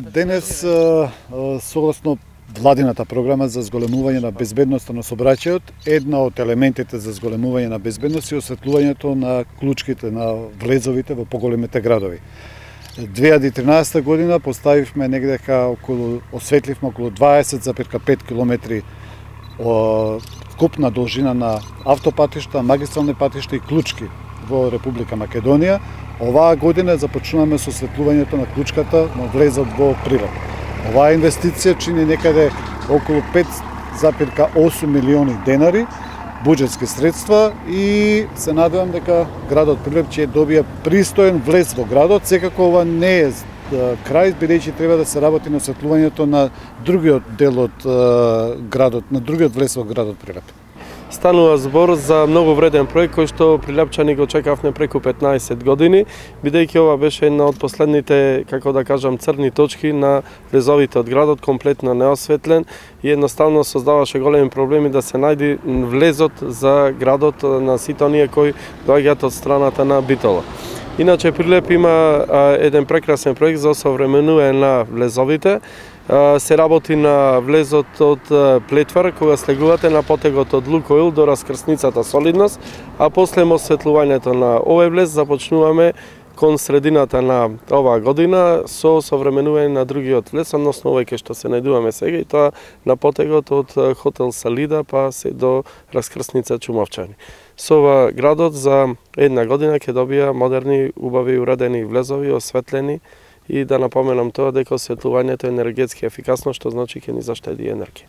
Денес, согласно владината програма за зголемување на безбедноста на сообраќајот, една од елементите за зголемување на безбедност е осветлувањето на клучките на влезовите во поголемите градови. 2013 година поставивме негдека осветливме околу 20,5 км купна должина на автопатишта, магистрални патишта и клучки во Република Македонија. Оваа година започнуваме со осветлувањето на клучката на влезот во Прилеп. Оваа инвестиција чини некаде околу 5,8 милиони денари буџетски средства и се надевам дека градот Прилеп ќе добие пристоен влез во градот. Секако ова не е крај, бидејќи треба да се работи на осветлувањето на другиот дел од градот, на другиот влез во градот Прилеп. Станува збор за многу вреден проект кој што прилепчани го чекавме преку 15 години, бидејќи ова беше една од последните, како да кажам, црни точки на влезовите од градот, комплетно неосветлен и едноставно создаваше големи проблеми да се најди влезот за градот на сите оние кои доаѓаат од страната на Битола. Иначе Прилеп има еден прекрасен проект за осовременување на влезовите. Се работи на влезот од Плетвар, кога слегувате на потегот од Лукоил до раскрсницата Солидност, а после осветлувањето на овој влез започнуваме кон средината на оваа година со современување на другиот влез, односно овој кај што се најдуваме сега, и тоа на потегот од хотел Салида па се до раскрсница Чумовчани. Со ова градот за една година ќе добија модерни, убави, уредени влезови, осветлени, и да напоменам тоа дека осветлувањето е енергетски ефикасно, што значи ќе ни заштеди енергија.